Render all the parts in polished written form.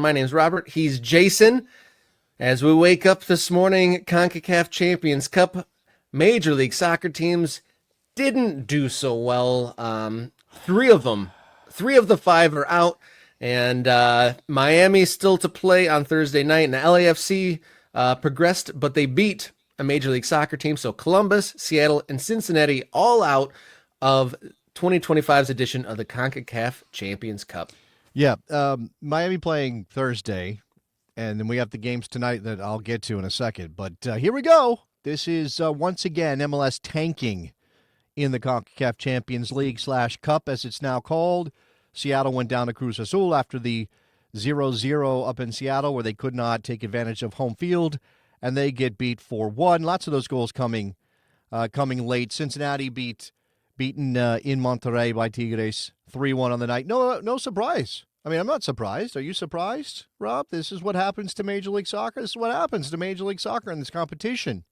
My name's Robert. He's Jason. As we wake up this morning, CONCACAF Champions Cup, Major League Soccer teams didn't do so well. Three of the five are out, and Miami's still to play on Thursday night. And the LAFC progressed, but they beat a Major League Soccer team. So Columbus, Seattle, and Cincinnati all out of 2025's edition of the CONCACAF Champions Cup. Yeah, Miami playing Thursday, and then we have the games tonight that I'll get to in a second. But here we go. This is, once again, MLS tanking in the CONCACAF Champions League / Cup, as it's now called. Seattle went down to Cruz Azul after the 0-0 up in Seattle, where they could not take advantage of home field, and they get beat 4-1. Lots of those goals coming late. Cincinnati beaten in Monterrey by Tigres 3-1 on the night. No surprise. I mean, I'm not surprised. Are you surprised, Rob? This is what happens to Major League Soccer. This is what happens to Major League Soccer in this competition.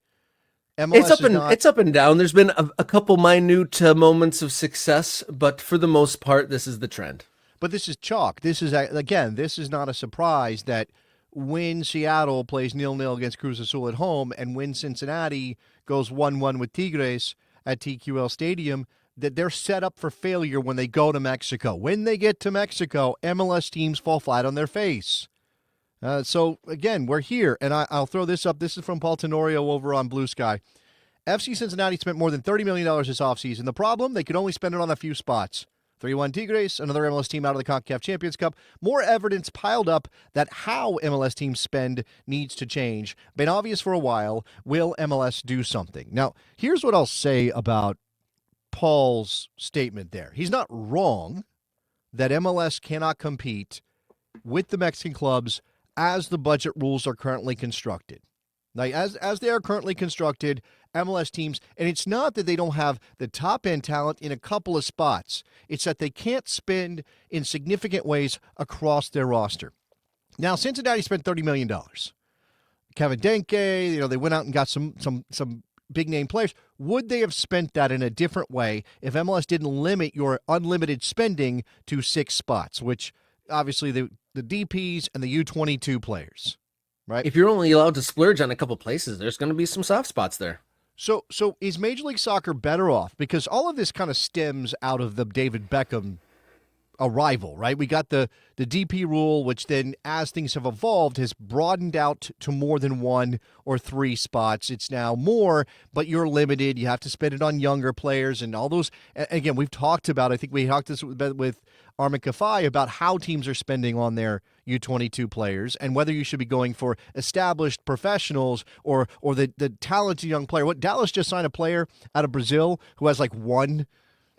It's up and down. There's been a couple minute moments of success, but for the most part, this is the trend. But this is chalk. This is not a surprise that when Seattle plays 0-0 against Cruz Azul at home and when Cincinnati goes 1-1 with Tigres at TQL Stadium, that they're set up for failure when they go to Mexico. When they get to Mexico, MLS teams fall flat on their face. So, again, we're here, and I'll throw this up. This is from Paul Tenorio over on Blue Sky. FC Cincinnati spent more than $30 million this offseason. The problem, they could only spend it on a few spots. 3-1 Tigres, another MLS team out of the CONCACAF Champions Cup. More evidence piled up that how MLS teams spend needs to change. Been obvious for a while. Will MLS do something? Now, here's what I'll say about Paul's statement there. He's not wrong that MLS cannot compete with the Mexican clubs as the budget rules are currently constructed. Now, as they are currently constructed, MLS teams, and it's not that they don't have the top-end talent in a couple of spots. It's that they can't spend in significant ways across their roster. Now, Cincinnati spent $30 million. Kevin Denke, they went out and got some big-name players. Would they have spent that in a different way if MLS didn't limit your unlimited spending to 6 spots, which obviously the DPs and the U22 players, right? If you're only allowed to splurge on a couple places, there's going to be some soft spots there. So is Major League Soccer better off? Because all of this kind of stems out of the David Beckham arrival, right? We got the DP rule, which then, as things have evolved, has broadened out to more than 1 or 3 spots. It's now more, but you're limited. You have to spend it on younger players and all those. Again, we've talked about, I think we talked this with Armin Kafai about how teams are spending on their U22 players and whether you should be going for established professionals or the talented young player. What Dallas just signed a player out of Brazil who has like 1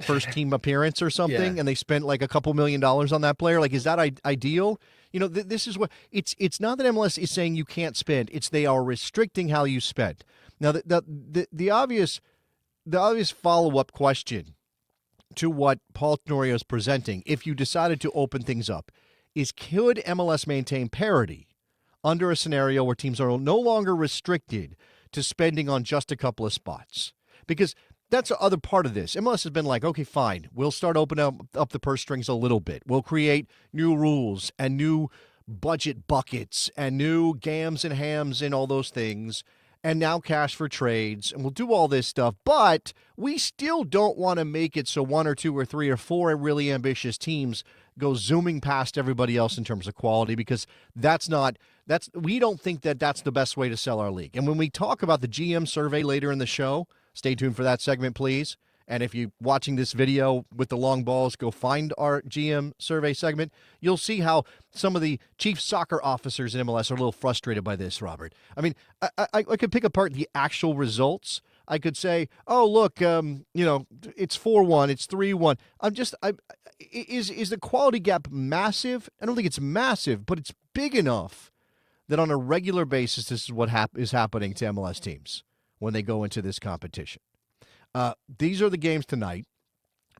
first team appearance or something, and they spent like a couple $1 million on that player. Like, is that ideal? This is what it's not that MLS is saying you can't spend. It's they are restricting how you spend. Now, the obvious follow-up question to what Paul Tenorio is presenting, if you decided to open things up, is could MLS maintain parity under a scenario where teams are no longer restricted to spending on just a couple of spots? Because that's the other part of this. MLS has been like, okay, fine. We'll start opening up the purse strings a little bit. We'll create new rules and new budget buckets and new gams and hams and all those things, and now cash for trades, and we'll do all this stuff. But we still don't want to make it so 1 or 2 or 3 or 4 really ambitious teams go zooming past everybody else in terms of quality, because we don't think that that's the best way to sell our league. And when we talk about the GM survey later in the show, stay tuned for that segment, please. And if you're watching this video with the long balls, go find our GM survey segment. You'll see how some of the chief soccer officers in MLS are a little frustrated by this, Robert. I mean, I could pick apart the actual results. I could say, oh, look, it's 4-1, it's 3-1. Is the quality gap massive? I don't think it's massive, but it's big enough that on a regular basis, this is what is happening to MLS teams when they go into this competition. These are the games tonight.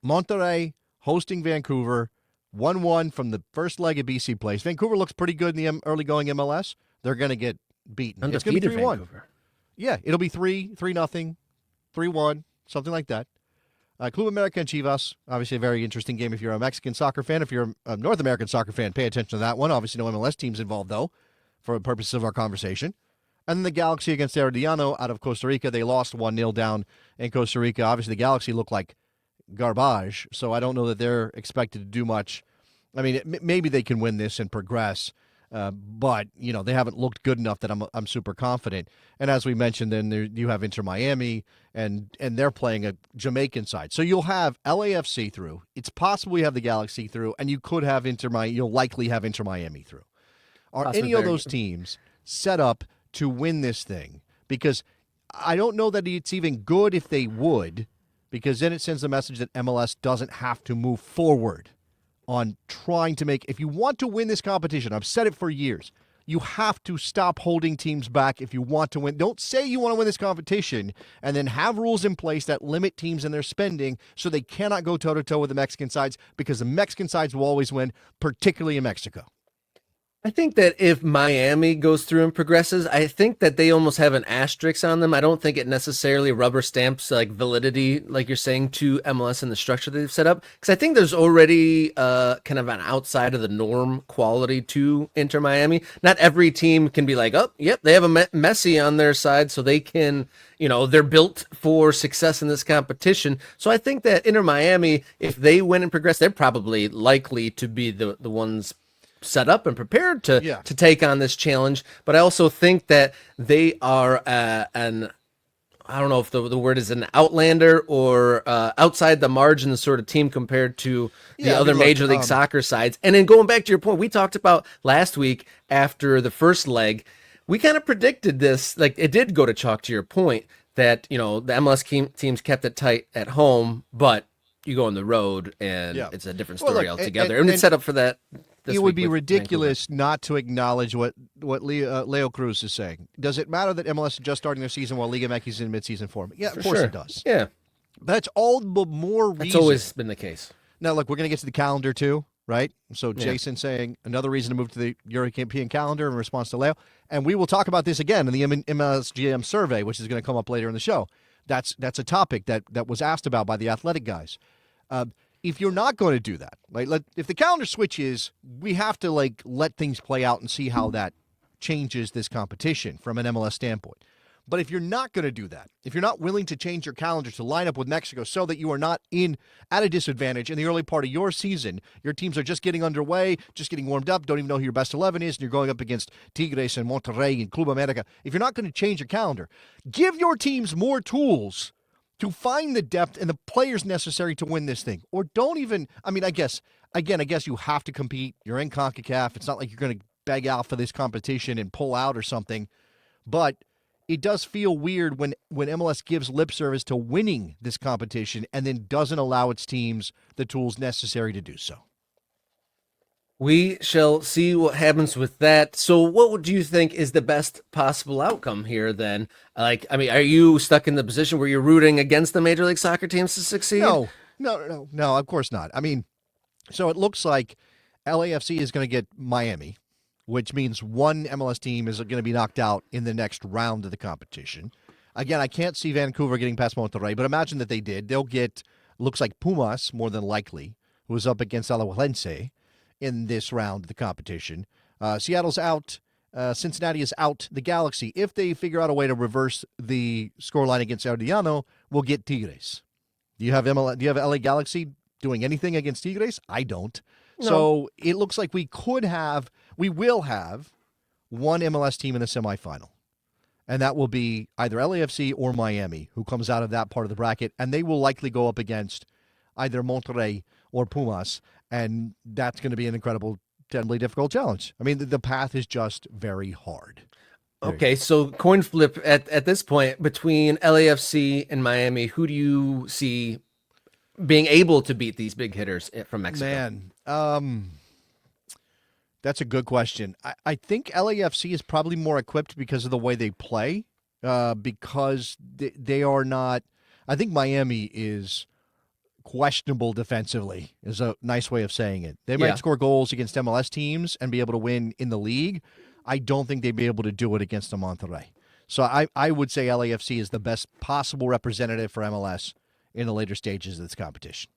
Monterrey hosting Vancouver, 1-1 from the first leg of BC plays. Vancouver looks pretty good in the early going MLS. They're going to get beaten. It's going to be 3-1. Vancouver. Yeah, it'll be 3-0, 3-1, something like that. Club America and Chivas, obviously a very interesting game if you're a Mexican soccer fan. If you're a North American soccer fan, pay attention to that one. Obviously no MLS teams involved, though, for the purposes of our conversation. And then the Galaxy against Herediano out of Costa Rica. They lost 1-0 down in Costa Rica. Obviously the Galaxy looked like garbage, so I don't know that they're expected to do much. I mean, maybe they can win this and progress. But, they haven't looked good enough that I'm super confident. And as we mentioned, then you have Inter Miami, and they're playing a Jamaican side. So you'll have LAFC through. It's possible you have the Galaxy through, and you could have you'll likely have Inter Miami through. Are any of those teams set up to win this thing? Because I don't know that it's even good if they would, because then it sends the message that MLS doesn't have to move forward on trying to if you want to win this competition, I've said it for years, you have to stop holding teams back if you want to win. Don't say you want to win this competition and then have rules in place that limit teams in their spending so they cannot go toe-to-toe with the Mexican sides, because the Mexican sides will always win, particularly in Mexico. I think that if Miami goes through and progresses, I think that they almost have an asterisk on them. I don't think it necessarily rubber stamps like validity, like you're saying, to MLS and the structure they've set up. Because I think there's already kind of an outside of the norm quality to Inter Miami. Not every team can be like, oh, yep, they have a Messi on their side, so they can, they're built for success in this competition. So I think that Inter Miami, if they win and progress, they're probably likely to be the ones set up and prepared to take on this challenge. But I also think that they are I don't know if the word is an outlander or outside the margin sort of team compared to the other Major League Soccer sides. And then going back to your point, we talked about last week after the first leg, we kind of predicted this, like it did go to chalk, to your point, that, the MLS teams kept it tight at home, but you go on the road and it's a different story altogether. And it's set up for that. It would be ridiculous not to acknowledge what Leo Cruz is saying. Does it matter that MLS is just starting their season while Liga MX is in midseason form? Yeah, of course it does. Yeah. But that's all the more reason. That's always been the case. Now, look, we're going to get to the calendar too, right? So Jason saying another reason to move to the European calendar in response to Leo. And we will talk about this again in the MLSGM survey, which is going to come up later in the show. That's a topic that was asked about by the Athletic guys. If you're not going to do that, if the calendar switches, we have to let things play out and see how that changes this competition from an MLS standpoint. But if you're not going to do that, if you're not willing to change your calendar to line up with Mexico so that you are not at a disadvantage in the early part of your season, your teams are just getting underway, just getting warmed up, don't even know who your best 11 is, and you're going up against Tigres and Monterrey and Club America. If you're not going to change your calendar, give your teams more tools to find the depth and the players necessary to win this thing. Or don't even, I guess you have to compete. You're in CONCACAF. It's not like you're going to beg out for this competition and pull out or something. But it does feel weird when MLS gives lip service to winning this competition and then doesn't allow its teams the tools necessary to do so. We shall see what happens with that. So what do you think is the best possible outcome here then? Are you stuck in the position where you're rooting against the Major League Soccer teams to succeed? No, of course not. So it looks like LAFC is going to get Miami, which means one MLS team is going to be knocked out in the next round of the competition. Again, I can't see Vancouver getting past Monterrey, but imagine that they did. They'll get, looks like Pumas, more than likely, who is up against Alajuelense in this round of the competition. Seattle's out. Cincinnati is out. The Galaxy, if they figure out a way to reverse the scoreline against Herediano, will get Tigres. Do you have LA Galaxy doing anything against Tigres? I don't. No. So it looks like we will have one MLS team in the semifinal. And that will be either LAFC or Miami, who comes out of that part of the bracket. And they will likely go up against either Monterrey or Pumas. And that's going to be an incredibly difficult challenge. The path is just very hard. Okay, so coin flip at this point between LAFC and Miami. Who do you see being able to beat these big hitters from Mexico? Man, that's a good question. I think LAFC is probably more equipped because of the way they play, because they are not – I think Miami is questionable defensively is a nice way of saying it. They might score goals against MLS teams and be able to win in the league. I don't think they'd be able to do it against the Monterrey. So I would say LAFC is the best possible representative for MLS in the later stages of this competition.